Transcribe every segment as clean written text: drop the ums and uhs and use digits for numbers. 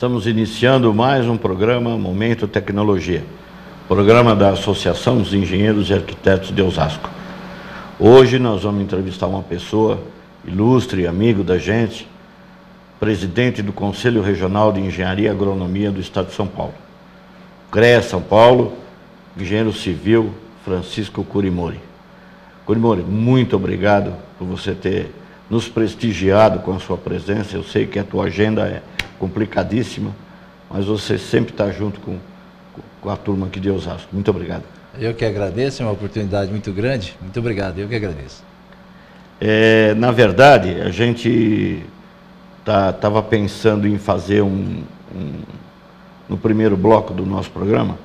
Estamos iniciando mais um programa Momento Tecnologia, programa da Associação dos Engenheiros e Arquitetos de Osasco. Hoje nós vamos entrevistar uma pessoa ilustre, amigo da gente, presidente do Conselho Regional de Engenharia e Agronomia do Estado de São Paulo. CREA São Paulo, engenheiro civil Francisco Curimori. Curimori, muito obrigado por você ter nos prestigiado com a sua presença. Eu sei que a tua agenda é complicadíssima, mas você sempre está junto com a turma aqui de Osasco. Muito obrigado. Eu que agradeço, é uma oportunidade muito grande. Muito obrigado, eu que agradeço. Na verdade, a gente estava pensando em fazer no primeiro bloco do nosso programa,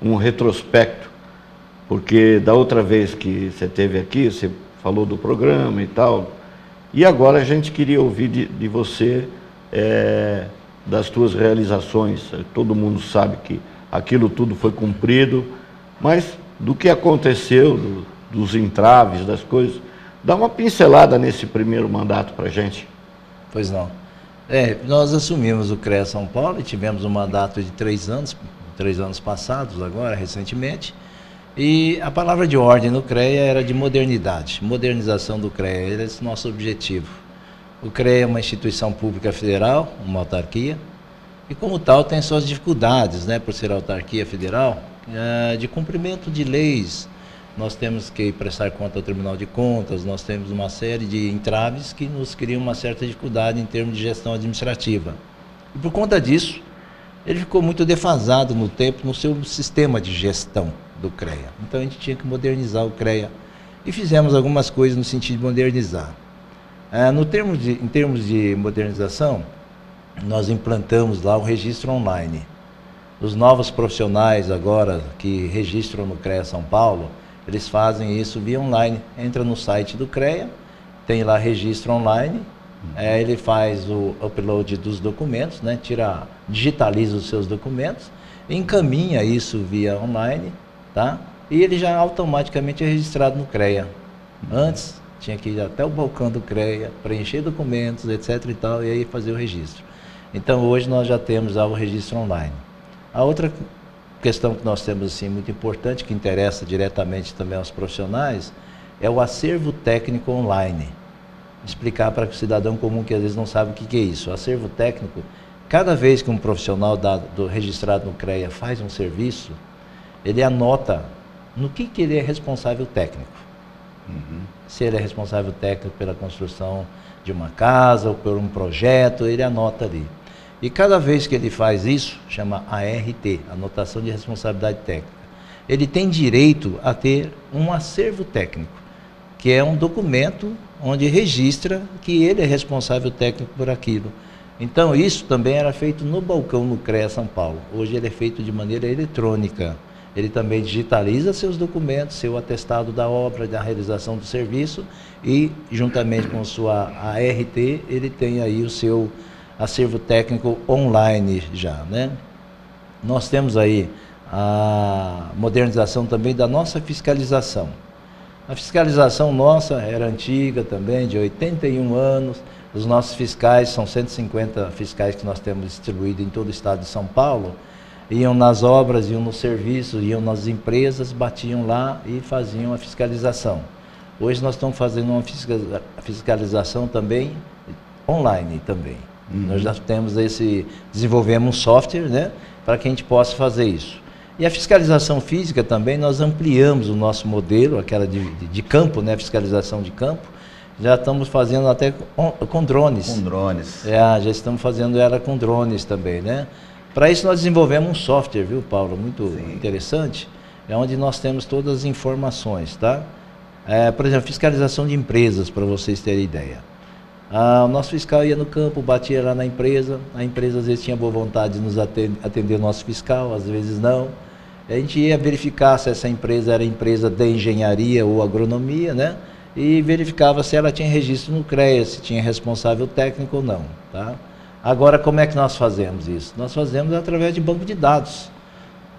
um retrospecto, porque da outra vez que você esteve aqui, você falou do programa e tal, e agora a gente queria ouvir de você das tuas realizações. Todo mundo sabe que aquilo tudo foi cumprido, mas do que aconteceu, dos entraves, das coisas, dá uma pincelada nesse primeiro mandato para a gente. Pois não. Nós assumimos o CREA São Paulo e tivemos um mandato de 3 anos passados agora, recentemente, e a palavra de ordem no CREA era de modernidade, modernização do CREA, esse é o nosso objetivo. O CREA é uma instituição pública federal, uma autarquia, e como tal tem suas dificuldades, né, por ser autarquia federal, de cumprimento de leis. Nós temos que prestar conta ao Tribunal de Contas, nós temos uma série de entraves que nos criam uma certa dificuldade em termos de gestão administrativa. E por conta disso, ele ficou muito defasado no tempo, no seu sistema de gestão do CREA. Então a gente tinha que modernizar o CREA e fizemos algumas coisas no sentido de modernizar. Em termos de modernização, nós implantamos lá o registro online. Os novos profissionais agora que registram no CREA São Paulo, eles fazem isso via online. Entra no site do CREA, tem lá registro online, ele faz o upload dos documentos, né, digitaliza os seus documentos, encaminha isso via online, tá? E ele já automaticamente é registrado no CREA. Antes, tinha que ir até o balcão do CREA, preencher documentos, etc. e tal, e aí fazer o registro. Então, hoje nós já temos o registro online. A outra questão que nós temos assim, muito importante, que interessa diretamente também aos profissionais, é o acervo técnico online. Explicar para o cidadão comum que às vezes não sabe o que é isso. O acervo técnico, cada vez que um profissional registrado no CREA faz um serviço, ele anota no que ele é responsável técnico. Se ele é responsável técnico pela construção de uma casa ou por um projeto, ele anota ali. E cada vez que ele faz isso, chama ART, Anotação de Responsabilidade Técnica, ele tem direito a ter um acervo técnico, que é um documento onde registra que ele é responsável técnico por aquilo. Então isso também era feito no balcão no CREA São Paulo. Hoje ele é feito de maneira eletrônica. Ele também digitaliza seus documentos, seu atestado da obra, da realização do serviço e, juntamente com sua ART, ele tem aí o seu acervo técnico online já, né? Nós temos aí a modernização também da nossa fiscalização. A fiscalização nossa era antiga também, de 81 anos. Os nossos fiscais, são 150 fiscais que nós temos distribuídos em todo o estado de São Paulo, iam nas obras, iam nos serviços, iam nas empresas, batiam lá e faziam a fiscalização. Hoje nós estamos fazendo uma fiscalização também online também. Nós já desenvolvemos um software, né, para que a gente possa fazer isso. E a fiscalização física também, nós ampliamos o nosso modelo, aquela de campo, né, fiscalização de campo. Já estamos fazendo até com drones. Com drones. Já estamos fazendo ela com drones também, né? Para isso nós desenvolvemos um software, viu, Paulo? Muito interessante. É onde nós temos todas as informações, tá? Por exemplo, fiscalização de empresas, para vocês terem ideia. O nosso fiscal ia no campo, batia lá na empresa, a empresa às vezes tinha boa vontade de nos atender o nosso fiscal, às vezes não. A gente ia verificar se essa empresa era empresa de engenharia ou agronomia, né? E verificava se ela tinha registro no CREA, se tinha responsável técnico ou não, tá? Agora, como é que nós fazemos isso? Nós fazemos através de banco de dados.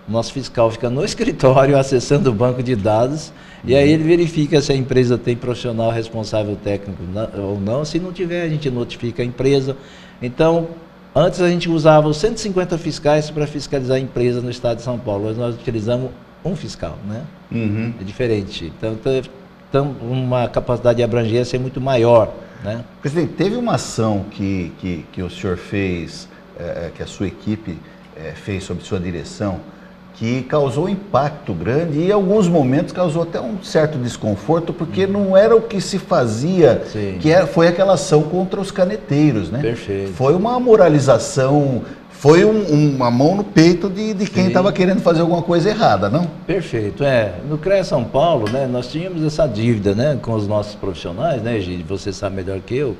O nosso fiscal fica no escritório acessando o banco de dados e aí ele verifica se a empresa tem profissional responsável técnico ou não. Se não tiver, a gente notifica a empresa. Então, Antes a gente usava os 150 fiscais para fiscalizar a empresa no estado de São Paulo. Hoje nós utilizamos um fiscal, né? Uhum. É diferente. Então, uma capacidade de abrangência muito maior, né? Presidente, teve uma ação que o senhor fez, que a sua equipe fez sob sua direção, que causou um impacto grande e em alguns momentos causou até um certo desconforto, porque não era o que se fazia, foi aquela ação contra os caneteiros, né? Perfeito. Foi uma moralização, foi uma mão no peito de quem estava querendo fazer alguma coisa errada, não? Perfeito. No CREA São Paulo, né, nós tínhamos essa dívida, né, com os nossos profissionais, né, Egídio, você sabe melhor que eu,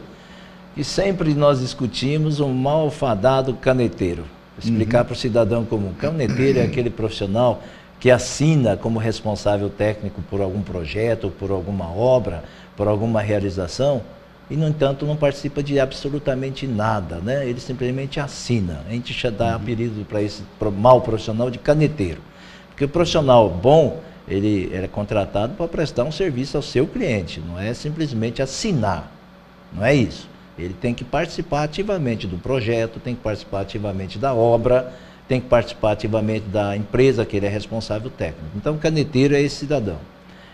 e sempre nós discutimos um malfadado caneteiro. Explicar para o cidadão comum. Caneteiro é aquele profissional que assina como responsável técnico por algum projeto, por alguma obra, por alguma realização, e, no entanto, não participa de absolutamente nada, né? Ele simplesmente assina. A gente dá apelido para esse mau profissional de caneteiro. Porque o profissional bom, ele é contratado para prestar um serviço ao seu cliente, não é simplesmente assinar, não é isso. Ele tem que participar ativamente do projeto, tem que participar ativamente da obra, tem que participar ativamente da empresa que ele é responsável técnico. Então, o caneteiro é esse cidadão.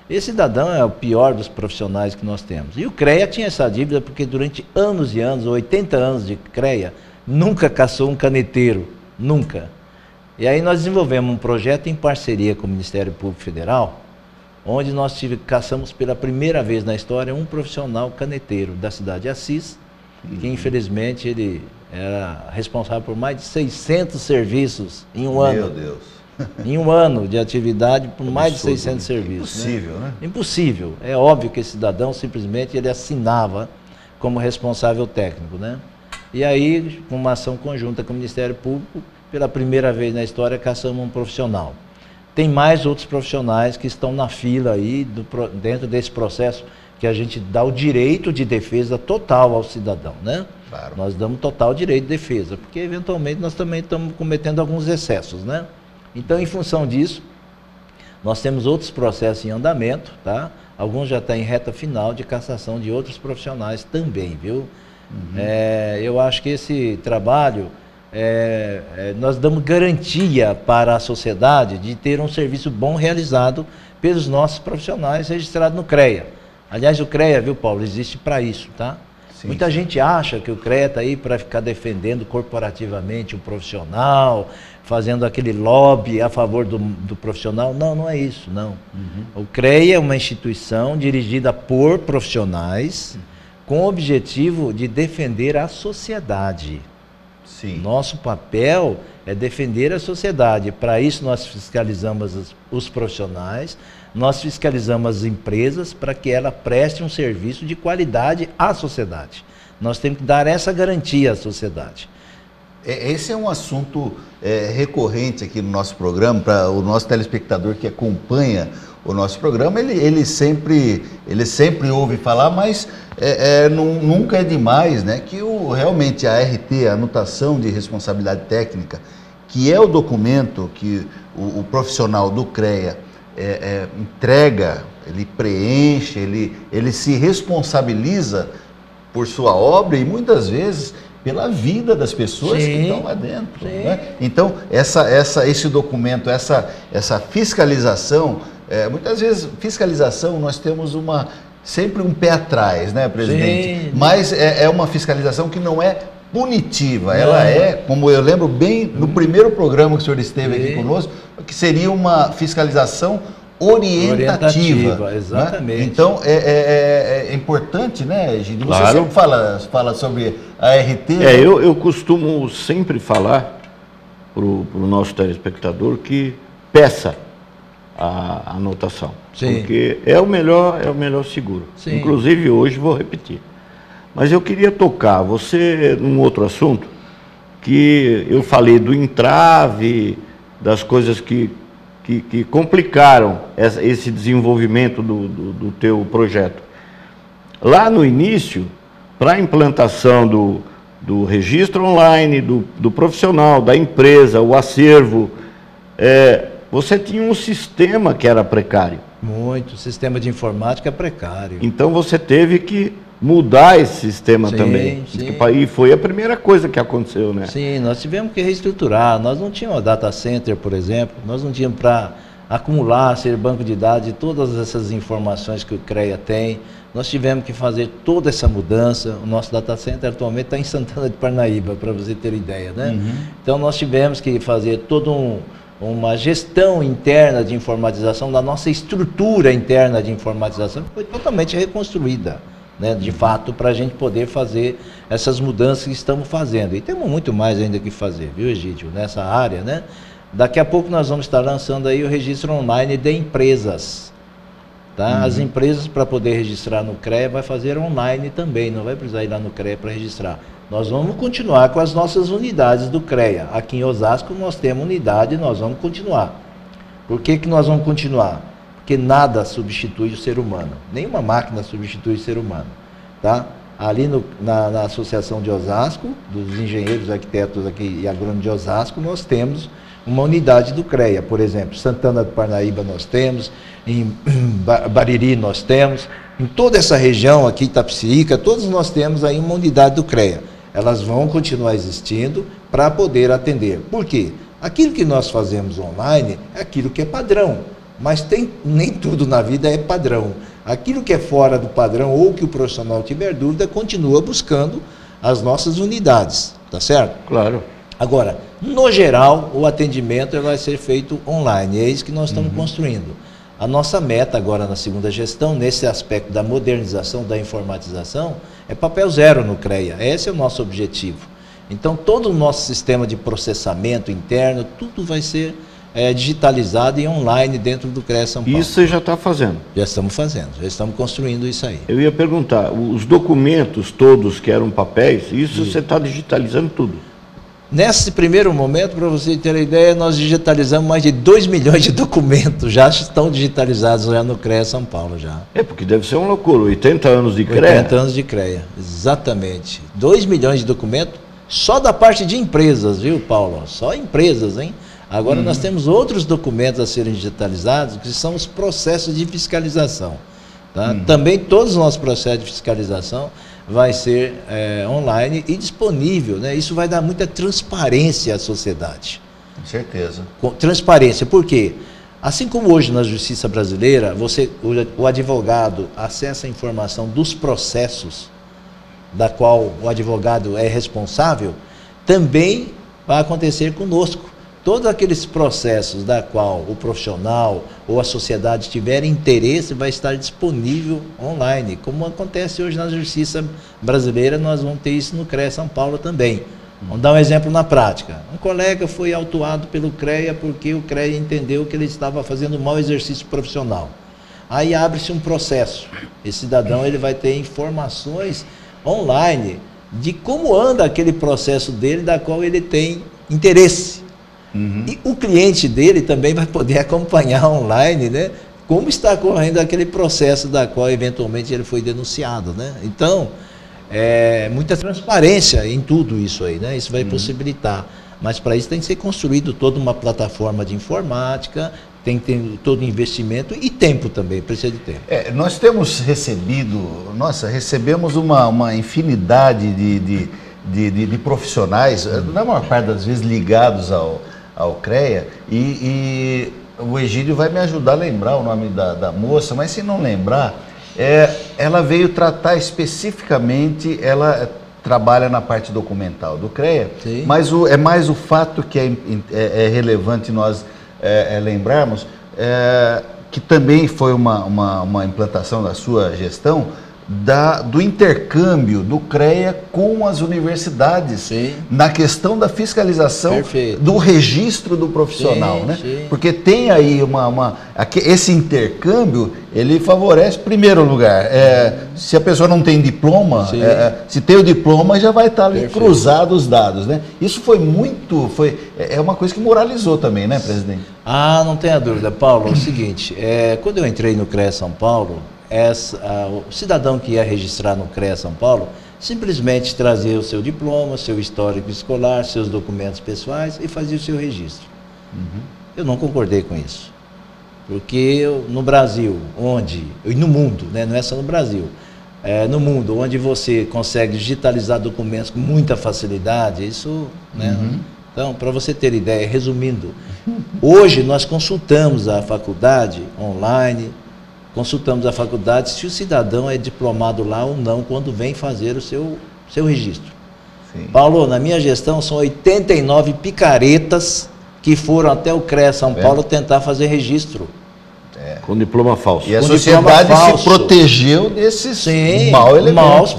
Esse cidadão é o pior dos profissionais que nós temos. E o CREA tinha essa dívida porque durante anos e anos, 80 anos de CREA, nunca caçou um caneteiro, nunca. E aí nós desenvolvemos um projeto em parceria com o Ministério Público Federal, onde nós caçamos pela primeira vez na história um profissional caneteiro da cidade de Assis, que infelizmente ele era responsável por mais de 600 serviços em um ano. Meu Deus. Em um ano de atividade, por mais de 600 serviços. Impossível, né? Impossível. É óbvio que esse cidadão simplesmente ele assinava como responsável técnico, né? E aí, com uma ação conjunta com o Ministério Público, pela primeira vez na história, caçamos um profissional. Tem mais outros profissionais que estão na fila aí, dentro desse processo, que a gente dá o direito de defesa total ao cidadão, né? Claro. Nós damos total direito de defesa, porque eventualmente nós também estamos cometendo alguns excessos, né? Então, em função disso, nós temos outros processos em andamento, tá? Alguns já estão em reta final de cassação de outros profissionais também, viu? Eu acho que esse trabalho, nós damos garantia para a sociedade de ter um serviço bom realizado pelos nossos profissionais registrados no CREA. Aliás, o CREA, viu, Paulo, existe para isso, tá? Sim, Muita gente acha que o CREA está aí para ficar defendendo corporativamente o profissional, fazendo aquele lobby a favor do profissional. Não, não é isso, não. O CREA é uma instituição dirigida por profissionais com o objetivo de defender a sociedade. Sim. Nosso papel é defender a sociedade. Para isso nós fiscalizamos os profissionais, nós fiscalizamos as empresas para que ela preste um serviço de qualidade à sociedade. Nós temos que dar essa garantia à sociedade. Esse é um assunto recorrente aqui no nosso programa, para o nosso telespectador que acompanha o nosso programa, ele sempre ouve falar, mas nunca é demais, né, que realmente a ART, a anotação de responsabilidade técnica, que é o documento que o profissional do CREA entrega, ele preenche, ele se responsabiliza por sua obra e muitas vezes pela vida das pessoas que estão lá dentro, né? Então, esse documento, essa fiscalização, muitas vezes, fiscalização, nós temos sempre um pé atrás, né, presidente? Sim. Mas é uma fiscalização que não é punitiva, ela como eu lembro bem, no primeiro programa que o senhor esteve aqui conosco, que seria uma fiscalização orientativa, exatamente. Né? Então, é importante, né, Egídio? Claro. Você sempre fala sobre a ART. Eu costumo sempre falar para o nosso telespectador que peça a anotação. Sim. Porque é o melhor seguro. Sim. Inclusive, hoje vou repetir. Mas eu queria tocar num outro assunto, que eu falei do entrave, das coisas que complicaram esse desenvolvimento do teu projeto. Lá no início, para a implantação do registro online, do profissional, da empresa, o acervo, você tinha um sistema que era precário. Muito, o sistema de informática é precário. Então você teve que mudar esse sistema Sim, também. sim. E foi a primeira coisa que aconteceu, né? Sim, nós tivemos que reestruturar. Nós não tínhamos data center, por exemplo, nós não tínhamos para acumular, ser banco de dados de todas essas informações que o CREA tem. Nós tivemos que fazer toda essa mudança. O nosso data center atualmente está em Santana de Parnaíba, para você ter ideia, né? Então nós tivemos que fazer toda uma gestão interna de informatização, da nossa estrutura interna de informatização, que foi totalmente reconstruída, né, de fato, para a gente poder fazer essas mudanças que estamos fazendo. E temos muito mais ainda que fazer, viu, Egídio, nessa área, né? Daqui a pouco nós vamos estar lançando aí o registro online de empresas. Tá? As empresas, para poder registrar no CREA, vai fazer online também, não vai precisar ir lá no CREA para registrar. Nós vamos continuar com as nossas unidades do CREA. Aqui em Osasco nós temos unidade e nós vamos continuar. Por que nós vamos continuar? Porque nada substitui o ser humano. Nenhuma máquina substitui o ser humano. Tá? Ali na Associação de Osasco, dos engenheiros, arquitetos aqui e agrônomos de Osasco, nós temos uma unidade do CREA, por exemplo, Santana do Parnaíba nós temos, em Bariri nós temos, em toda essa região aqui, Itapecerica, todos nós temos aí uma unidade do CREA. Elas vão continuar existindo para poder atender. Por quê? Aquilo que nós fazemos online é aquilo que é padrão, mas nem tudo na vida é padrão. Aquilo que é fora do padrão ou que o profissional tiver dúvida, continua buscando as nossas unidades, tá certo? Claro. Agora, no geral, o atendimento vai ser feito online, é isso que nós estamos construindo. A nossa meta agora na segunda gestão, nesse aspecto da modernização, da informatização, é papel zero no CREA, esse é o nosso objetivo. Então, todo o nosso sistema de processamento interno, tudo vai ser digitalizado e online dentro do CREA São Paulo. Isso você já está fazendo? Já estamos fazendo, já estamos construindo isso aí. Eu ia perguntar, os documentos todos que eram papéis, isso você está digitalizando tudo? Nesse primeiro momento, para você ter a ideia, nós digitalizamos mais de 2 milhões de documentos, já estão digitalizados já no CREA São Paulo já. É, porque deve ser uma loucura, 80 anos de CREA. 80 anos de CREA, exatamente. 2 milhões de documentos, só da parte de empresas, viu, Paulo? Só empresas, hein? Agora nós temos outros documentos a serem digitalizados, que são os processos de fiscalização. Tá? Também todos os nossos processos de fiscalização vai ser online e disponível, né? Isso vai dar muita transparência à sociedade. Com certeza. Transparência, por quê? Assim como hoje na justiça brasileira, o advogado acessa a informação dos processos da qual o advogado é responsável, também vai acontecer conosco. Todos aqueles processos da qual o profissional ou a sociedade tiver interesse vai estar disponível online, como acontece hoje na justiça brasileira, nós vamos ter isso no CREA São Paulo também. Vamos dar um exemplo na prática. Um colega foi autuado pelo CREA porque o CREA entendeu que ele estava fazendo um mau exercício profissional. Aí abre-se um processo. Esse cidadão ele vai ter informações online de como anda aquele processo dele, da qual ele tem interesse. E o cliente dele também vai poder acompanhar online, né, como está correndo aquele processo da qual eventualmente ele foi denunciado, né? Então, muita transparência em tudo isso aí, né? Isso vai possibilitar. Mas para isso tem que ser construído toda uma plataforma de informática, tem que ter todo investimento e tempo também, precisa de tempo. Nós temos recebemos uma infinidade de profissionais, na maior parte das vezes ligados ao CREA, e o Egídio vai me ajudar a lembrar o nome da moça, mas se não lembrar, ela veio tratar especificamente, ela trabalha na parte documental do CREA, sim, mas é mais o fato que é relevante nós lembrarmos, que também foi uma implantação da sua gestão, do intercâmbio do CREA com as universidades, sim, na questão da fiscalização, perfeito, do registro do profissional, sim, né? Sim. Porque tem aí esse intercâmbio, ele favorece, em primeiro lugar, se a pessoa não tem diploma, se tem o diploma, já vai estar ali, perfeito, cruzado os dados, né? Isso é uma coisa que moralizou também, né, presidente? Ah, não tenha dúvida, Paulo. É o seguinte, quando eu entrei no CREA São Paulo, o cidadão que ia registrar no CREA São Paulo simplesmente trazia o seu diploma, seu histórico escolar, seus documentos pessoais e fazia o seu registro. Eu não concordei com isso, porque no Brasil, e no mundo, né, não é só no Brasil, no mundo, onde você consegue digitalizar documentos com muita facilidade, isso, né? Então, para você ter ideia, resumindo, hoje nós consultamos a faculdade online, consultamos a faculdade se o cidadão é diplomado lá ou não quando vem fazer o seu registro. Sim. Paulo, na minha gestão são 89 picaretas que foram até o CREA São Paulo tentar fazer registro. Com diploma falso. E a Com sociedade diploma falso. se protegeu desses Sim, maus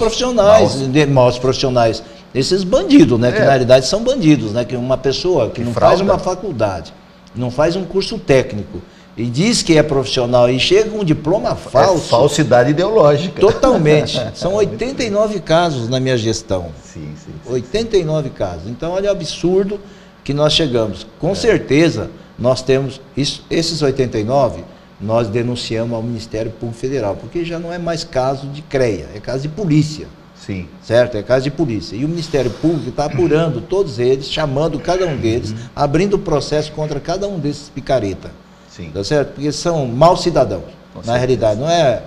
profissionais. Esses bandidos, né? Que na realidade são bandidos, né? Que uma pessoa que não faz uma faculdade, não faz um curso técnico e diz que é profissional e chega com um diploma falso. Falsidade ideológica. Totalmente. São 89 casos na minha gestão. Sim. 89 casos. Então, olha o absurdo que nós chegamos. Com certeza, nós temos esses 89, nós denunciamos ao Ministério Público Federal, porque já não é mais caso de CREA, é caso de polícia. Sim. Certo? É caso de polícia. E o Ministério Público está apurando todos eles, chamando cada um deles, abrindo processo contra cada um desses picareta. Sim. Tá certo? Porque são maus cidadãos, na realidade. Não é,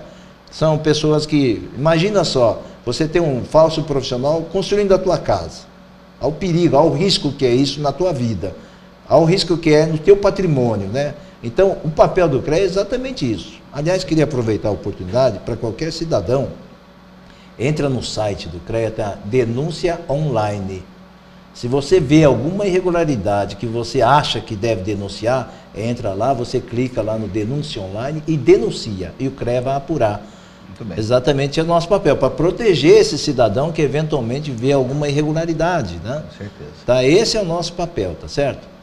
são pessoas que, imagina só, você tem um falso profissional construindo a tua casa. Ao perigo, ao risco que é isso na tua vida, ao risco que é no teu patrimônio, né? Então, o papel do CREA é exatamente isso. Aliás, queria aproveitar a oportunidade para qualquer cidadão, entra no site do CREA, tá? Denúncia online. Se você vê alguma irregularidade que você acha que deve denunciar, entra lá, você clica lá no denúncia online e denuncia. E o CREA vai apurar. Muito bem. Exatamente é o nosso papel, para proteger esse cidadão que eventualmente vê alguma irregularidade, né? Com certeza. Tá, esse é o nosso papel, tá certo?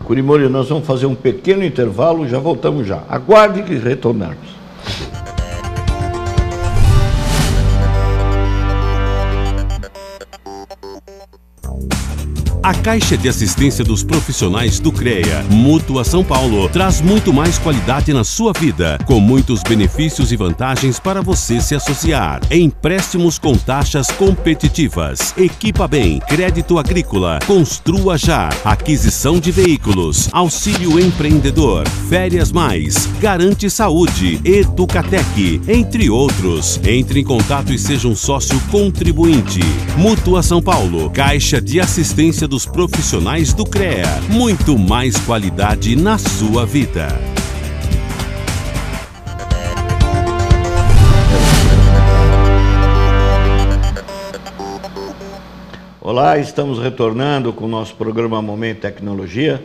Curimori, nós vamos fazer um pequeno intervalo, já voltamos já. Aguarde que retornarmos. A Caixa de Assistência dos Profissionais do CREA, Mútua São Paulo, traz muito mais qualidade na sua vida, com muitos benefícios e vantagens para você se associar. Empréstimos com taxas competitivas, Equipa Bem, crédito agrícola, construa já, aquisição de veículos, auxílio empreendedor, férias mais, garante saúde, Educatec, entre outros. Entre em contato e seja um sócio contribuinte. Mútua São Paulo, Caixa de Assistência dos Profissionais do CREA. Muito mais qualidade na sua vida. Olá, estamos retornando com o nosso programa Momento Tecnologia,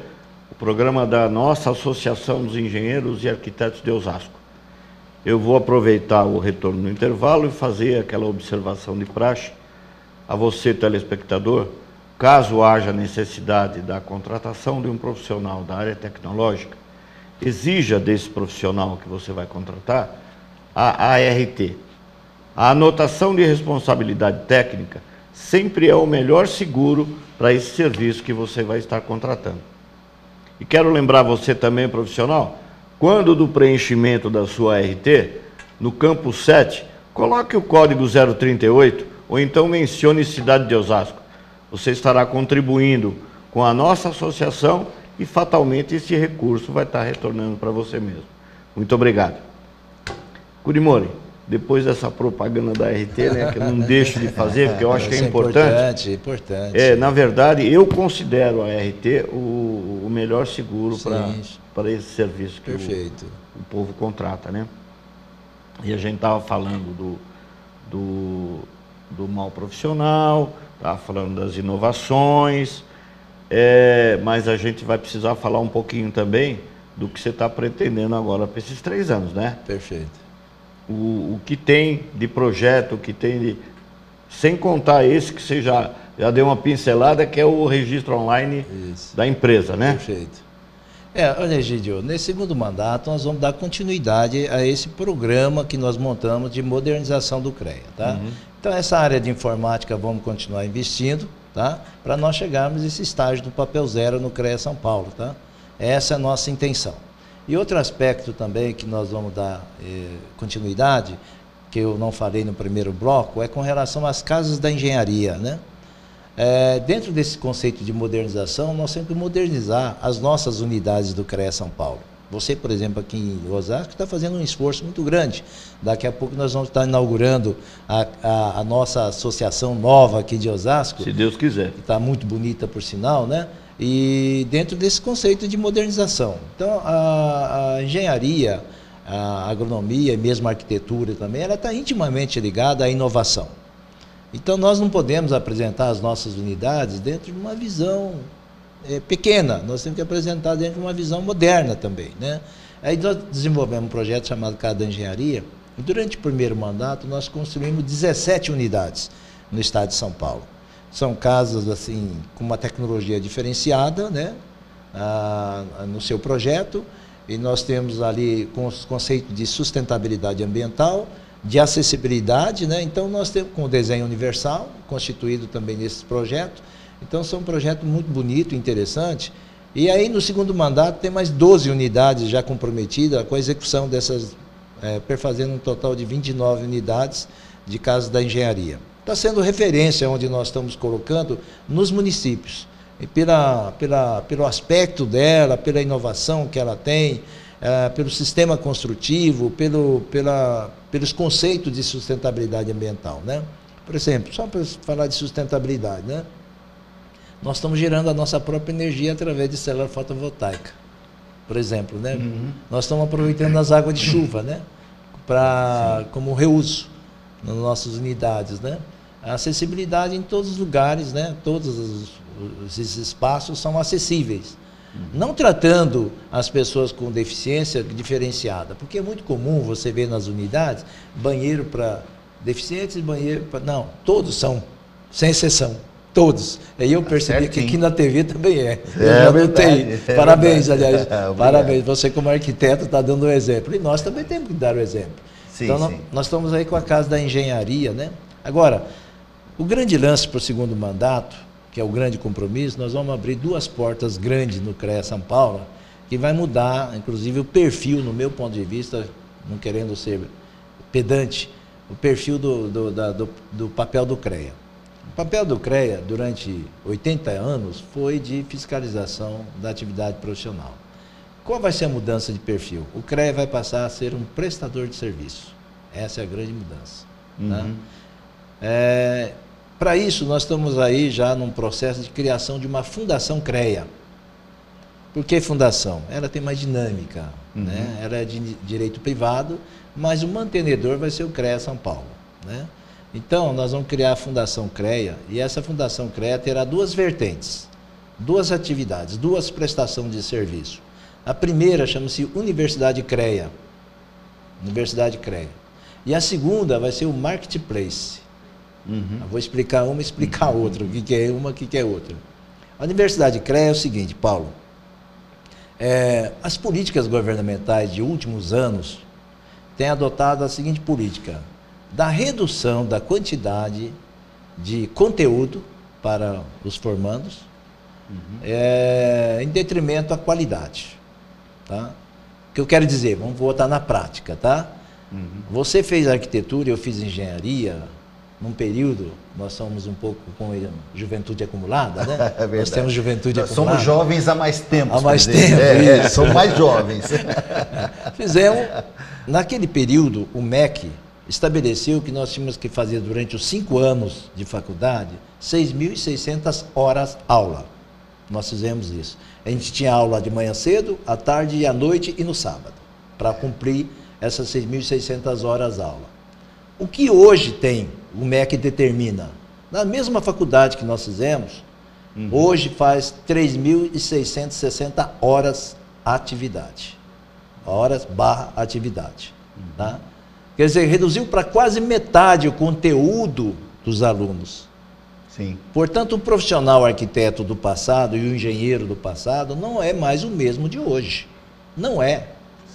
o programa da nossa Associação dos Engenheiros e Arquitetos de Osasco. Eu vou aproveitar o retorno no intervalo e fazer aquela observação de praxe a você, telespectador. Caso haja necessidade da contratação de um profissional da área tecnológica, exija desse profissional que você vai contratar a ART. A anotação de responsabilidade técnica sempre é o melhor seguro para esse serviço que você vai estar contratando. E quero lembrar você também, profissional, quando do preenchimento da sua ART, no campo 7, coloque o código 038 ou então mencione cidade de Osasco. Você estará contribuindo com a nossa associação e fatalmente esse recurso vai estar retornando para você mesmo. Muito obrigado. Curimori, depois dessa propaganda da RT, né, que eu não deixo de fazer, porque eu acho que é importante. Importante. Na verdade, eu considero a RT o melhor seguro para esse serviço que o povo contrata, né? E a gente estava falando do mal profissional, estava falando das inovações, mas a gente vai precisar falar um pouquinho também do que você está pretendendo agora para esses 3 anos, né? Perfeito. O que tem de projeto, o que tem de... Sem contar esse que você já deu uma pincelada, que é o registro online da empresa, né? Perfeito. Olha, Egidio, nesse segundo mandato nós vamos dar continuidade a esse programa que nós montamos de modernização do CREA, tá? Então, essa área de informática vamos continuar investindo, tá? Para nós chegarmos a esse estágio do papel zero no CREA São Paulo, tá? Essa é a nossa intenção. E outro aspecto também que nós vamos dar continuidade, que eu não falei no primeiro bloco, é com relação às casas da engenharia, né? Dentro desse conceito de modernização, nós temos que modernizar as nossas unidades do CREA São Paulo, Você, por exemplo, aqui em Osasco, está fazendo um esforço muito grande. Daqui a pouco nós vamos estar inaugurando a nossa associação nova aqui de Osasco. Se Deus quiser. Que está muito bonita, por sinal, né? E dentro desse conceito de modernização. Então, a engenharia, a agronomia e mesmo a arquitetura também, ela está intimamente ligada à inovação. Então, nós não podemos apresentar as nossas unidades dentro de uma visão pequena, nós temos que apresentar dentro de uma visão moderna também, né? Aí nós desenvolvemos um projeto chamado Casa da Engenharia, e durante o primeiro mandato nós construímos 17 unidades no estado de São Paulo. São casas assim, com uma tecnologia diferenciada, né? No seu projeto, e nós temos ali com os conceitos de sustentabilidade ambiental, de acessibilidade, né? Então nós temos com o desenho universal, constituído também nesse projeto. Então, são um projeto muito bonito, interessante. E aí, no segundo mandato, tem mais 12 unidades já comprometidas com a execução dessas, perfazendo um total de 29 unidades de casas da engenharia. Está sendo referência onde nós estamos colocando nos municípios. E pelo aspecto dela, pela inovação que ela tem, pelo sistema construtivo, pelos conceitos de sustentabilidade ambiental, né? Por exemplo, só para falar de sustentabilidade, né? Nós estamos gerando a nossa própria energia através de célula fotovoltaica, por exemplo, né? Nós estamos aproveitando as águas de chuva, né? Como reuso nas nossas unidades, né? A acessibilidade em todos os lugares, né? Todos esses espaços são acessíveis. Não tratando as pessoas com deficiência diferenciada, porque é muito comum você ver nas unidades banheiro para deficientes e banheiro para... Não, todos são, sem exceção. Todos. Aí eu percebi que aqui na TV também é. Eu notei. Parabéns, aliás. Parabéns. Você, como arquiteto, está dando um exemplo. E nós também temos que dar o exemplo. Sim, então, sim. Nós estamos aí com a Casa da Engenharia, né? Agora, o grande lance para o segundo mandato, que é o grande compromisso, nós vamos abrir 2 portas grandes no CREA São Paulo, que vai mudar, inclusive, o perfil, no meu ponto de vista, não querendo ser pedante, o perfil do papel do CREA. O papel do CREA, durante 80 anos, foi de fiscalização da atividade profissional. Qual vai ser a mudança de perfil? O CREA vai passar a ser um prestador de serviço. Essa é a grande mudança. Tá? Para isso, nós estamos aí já num processo de criação de uma fundação CREA. Por que fundação? Ela tem mais dinâmica, né? Ela é de direito privado, mas o mantenedor vai ser o CREA São Paulo, né? Então, nós vamos criar a Fundação CREA, e essa Fundação CREA terá 2 vertentes, 2 atividades, 2 prestações de serviço. A primeira chama-se Universidade CREA. Universidade CREA. E a segunda vai ser o Marketplace. Eu vou explicar uma e explicar outra, o que é uma, o que é outra. A Universidade CREA é o seguinte, Paulo. As políticas governamentais de últimos anos têm adotado a seguinte política: da redução da quantidade de conteúdo para os formandos, em detrimento da qualidade. Tá? O que eu quero dizer? Vamos botar na prática, tá? Você fez arquitetura, eu fiz engenharia, num período, nós somos um pouco com juventude acumulada, né? É, nós temos juventude nós acumulada. Somos jovens há mais tempo. Há mais tempo, somos mais jovens. Fizemos, naquele período, o MEC estabeleceu que nós tínhamos que fazer durante os 5 anos de faculdade 6.600 horas aula. Nós fizemos isso. A gente tinha aula de manhã cedo, à tarde e à noite e no sábado, para cumprir essas 6.600 horas aula. O que hoje tem, o MEC determina, na mesma faculdade que nós fizemos, hoje faz 3.660 horas atividade. Horas / atividade. Tá? Quer dizer, reduziu para quase metade o conteúdo dos alunos. Sim. Portanto, o profissional arquiteto do passado e o engenheiro do passado não é mais o mesmo de hoje. Não é.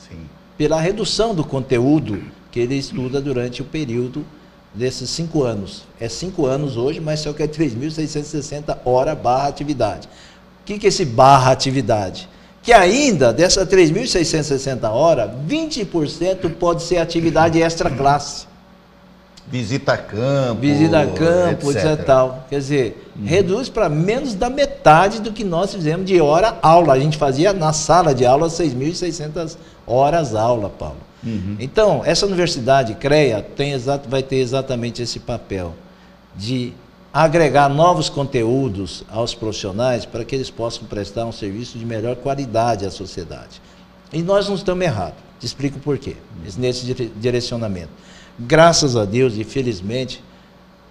Sim. Pela redução do conteúdo que ele estuda durante o período desses 5 anos. É 5 anos hoje, mas só que é 3.660 horas / atividade. O que é esse / atividade? Que ainda, dessas 3.660 horas, 20% pode ser atividade extra classe. Visita campo, etc. Tal. Quer dizer, reduz para menos da metade do que nós fizemos de hora aula. A gente fazia na sala de aula 6.600 horas aula, Paulo. Então, essa universidade CREA vai ter exatamente esse papel de agregar novos conteúdos aos profissionais para que eles possam prestar um serviço de melhor qualidade à sociedade. E nós não estamos errados. Te explico por quê, nesse direcionamento. Graças a Deus e felizmente,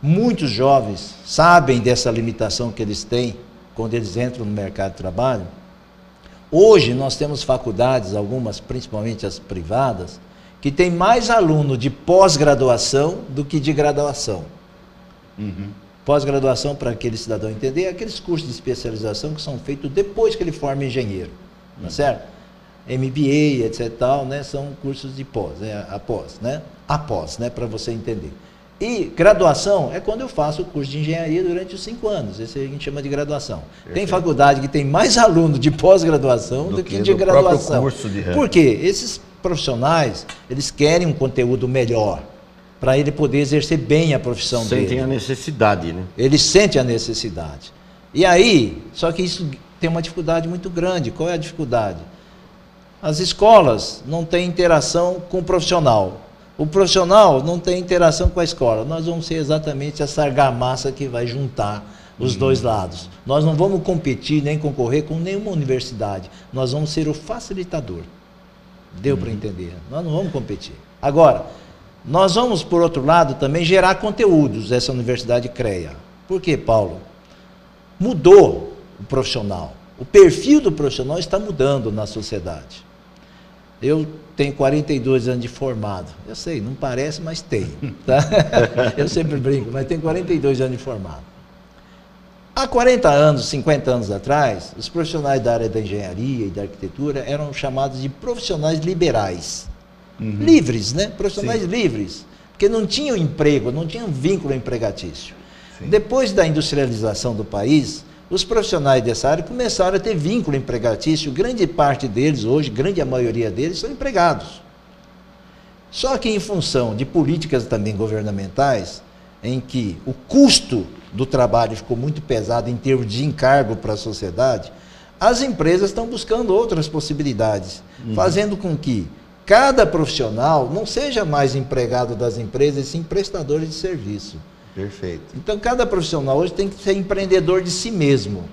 muitos jovens sabem dessa limitação que eles têm quando eles entram no mercado de trabalho. Hoje nós temos faculdades, algumas, principalmente as privadas, que tem mais aluno de pós-graduação do que de graduação. Pós-graduação, para aquele cidadão entender, é aqueles cursos de especialização que são feitos depois que ele forma engenheiro, tá certo? MBA, etc. Tal, né? São cursos de pós, após, né? Para você entender. E graduação é quando eu faço o curso de engenharia durante os 5 anos. Esse a gente chama de graduação. Perfeito. Tem faculdade que tem mais aluno de pós-graduação do que de graduação. Por quê? Esses profissionais, eles querem um conteúdo melhor para ele poder exercer bem a profissão dele. Sentem a necessidade, né? Eles sentem a necessidade. E aí, só que isso tem uma dificuldade muito grande. Qual é a dificuldade? As escolas não têm interação com o profissional. O profissional não tem interação com a escola. Nós vamos ser exatamente essa argamassa que vai juntar os dois lados. Nós não vamos competir nem concorrer com nenhuma universidade. Nós vamos ser o facilitador. Deu para entender? Nós não vamos competir. Agora, nós vamos, por outro lado, também gerar conteúdos, essa universidade CREA. Por quê, Paulo? Mudou o profissional. O perfil do profissional está mudando na sociedade. Eu tenho 42 anos de formado. Eu sei, não parece, mas tem. Tá? Eu sempre brinco, mas tenho 42 anos de formado. Há 40 anos, 50 anos atrás, os profissionais da área da engenharia e da arquitetura eram chamados de profissionais liberais. Livres, né? Profissionais livres. Porque não tinham emprego, não tinham vínculo empregatício. Depois da industrialização do país, os profissionais dessa área começaram a ter vínculo empregatício. Grande parte deles hoje, grande a maioria deles, são empregados. Só que em função de políticas também governamentais, em que o custo do trabalho ficou muito pesado em termos de encargo para a sociedade, as empresas estão buscando outras possibilidades, fazendo com que cada profissional não seja mais empregado das empresas, e sim prestador de serviço. Perfeito. Então, cada profissional hoje tem que ser empreendedor de si mesmo.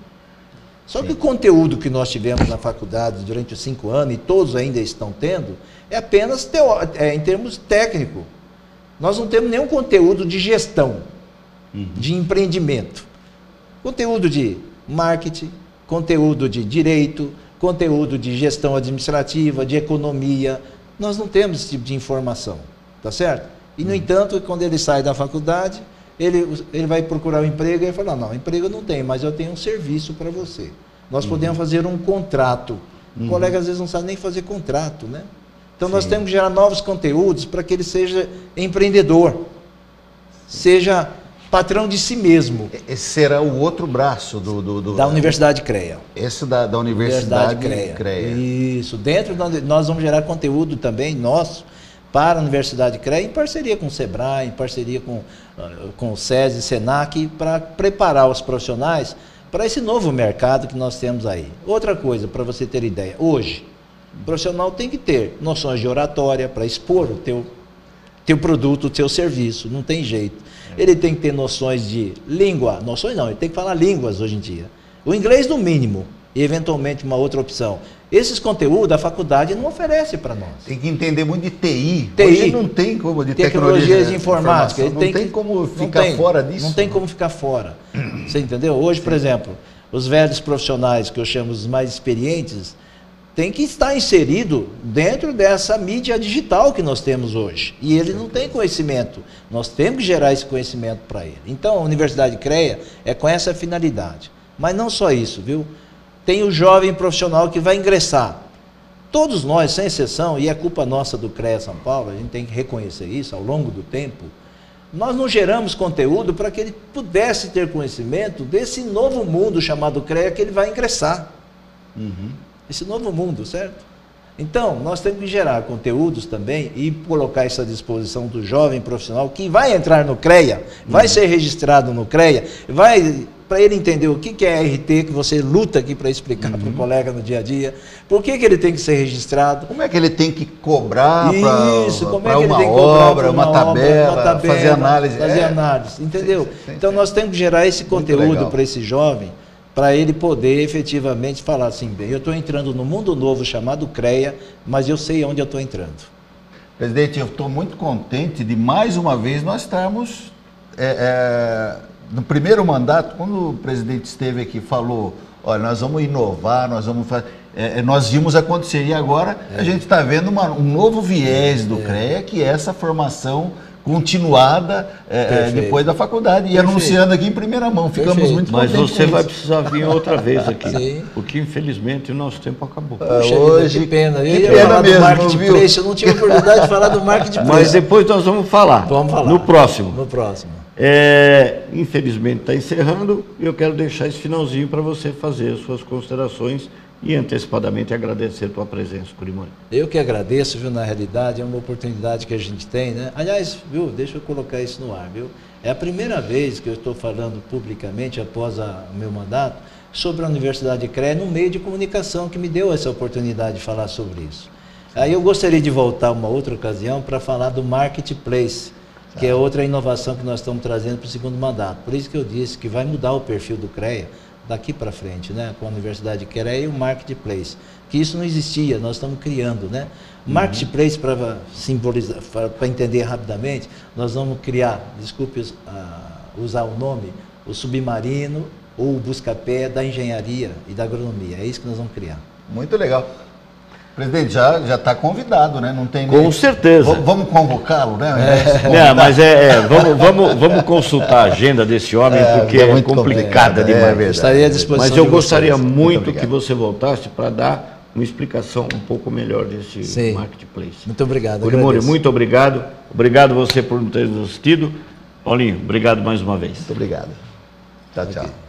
Só que o conteúdo que nós tivemos na faculdade durante os 5 anos, e todos ainda estão tendo, é apenas em termos técnicos. Nós não temos nenhum conteúdo de gestão, de empreendimento. Conteúdo de marketing, conteúdo de direito, conteúdo de gestão administrativa, de economia. Nós não temos esse tipo de informação, tá certo? E, no entanto, quando ele sai da faculdade, ele vai procurar um emprego e ele fala, não, emprego eu não tenho, mas eu tenho um serviço para você. Nós podemos fazer um contrato. O colega às vezes não sabe nem fazer contrato, né? Então nós temos que gerar novos conteúdos para que ele seja empreendedor, seja patrão de si mesmo. Esse será o outro braço da Universidade CREA. Esse da Universidade CREA. Isso. Dentro nós vamos gerar conteúdo também nosso para a Universidade CREA, em parceria com o SEBRAE, em parceria com o SESI, SENAC, para preparar os profissionais para esse novo mercado que nós temos aí. Outra coisa, para você ter ideia, hoje, o profissional tem que ter noções de oratória para expor o teu produto, o teu serviço, não tem jeito. Ele tem que ter noções de língua, noções não, ele tem que falar línguas hoje em dia. O inglês no mínimo, e eventualmente uma outra opção. Esses conteúdos a faculdade não oferece para nós. Tem que entender muito de TI. Hoje não tem como, de tecnologias de informática. Não tem como ficar fora disso. Não tem como ficar fora. Você entendeu? Hoje, por exemplo, os velhos profissionais, que eu chamo os mais experientes, tem que estar inserido dentro dessa mídia digital que nós temos hoje. E ele não tem conhecimento. Nós temos que gerar esse conhecimento para ele. Então, a Universidade CREA é com essa finalidade. Mas não só isso, viu? Tem o jovem profissional que vai ingressar. Todos nós, sem exceção, e é culpa nossa do CREA São Paulo, a gente tem que reconhecer isso ao longo do tempo, nós não geramos conteúdo para que ele pudesse ter conhecimento desse novo mundo chamado CREA que ele vai ingressar. Esse novo mundo, certo? Então, nós temos que gerar conteúdos também e colocar isso à disposição do jovem profissional que vai entrar no CREA, vai ser registrado no CREA, para ele entender o que é RT, que você luta aqui para explicar para o colega no dia a dia, por que ele tem que ser registrado. Como é que ele tem que cobrar para uma obra, uma tabela, fazer análise. Entendeu? Então, nós temos que gerar esse conteúdo para esse jovem, para ele poder efetivamente falar assim, bem, eu estou entrando no mundo novo chamado CREA, mas eu sei onde eu estou entrando. Presidente, eu estou muito contente de mais uma vez nós estarmos no primeiro mandato, quando o presidente esteve aqui, falou, olha, nós vamos inovar, nós vamos fazer, nós vimos acontecer, e agora a gente está vendo um novo viés do CREA, que é essa formação continuada depois da faculdade, e anunciando aqui em primeira mão. Ficamos muito contentes. Mas você vai precisar vir outra vez aqui, porque infelizmente o nosso tempo acabou. Puxa, hoje, que pena. Eu ia falar do marketplace, eu não tive oportunidade de falar do marketplace. Mas depois nós vamos falar. Vamos falar. No próximo. No próximo. Infelizmente está encerrando, e eu quero deixar esse finalzinho para você fazer as suas considerações e antecipadamente agradecer a tua presença, Curimori. Eu que agradeço, viu, na realidade, é uma oportunidade que a gente tem, né? Aliás, viu, deixa eu colocar isso no ar, viu? É a primeira vez que eu estou falando publicamente, após o meu mandato, sobre a Universidade CREA no meio de comunicação, que me deu essa oportunidade de falar sobre isso. Aí eu gostaria de voltar uma outra ocasião para falar do marketplace, que é outra inovação que nós estamos trazendo para o segundo mandato. Por isso que eu disse que vai mudar o perfil do CREA daqui para frente, né, com a Universidade CREA e o Marketplace, que isso não existia, nós estamos criando, né? Marketplace, para simbolizar, para entender rapidamente, nós vamos criar, desculpe usar o nome, o submarino ou o busca-pé da engenharia e da agronomia, é isso que nós vamos criar. Muito legal. Presidente, já está convidado, né? Não tem Com certeza. Vamos convocá-lo, né? Não, mas vamos consultar a agenda desse homem, porque é complicada demais. Estaria à disposição. Mas eu gostaria muito que você voltasse para dar uma explicação um pouco melhor desse marketplace. Muito obrigado. Curimori, muito obrigado. Obrigado você por ter nos assistido. Paulinho, obrigado mais uma vez. Muito obrigado. Tchau, tchau.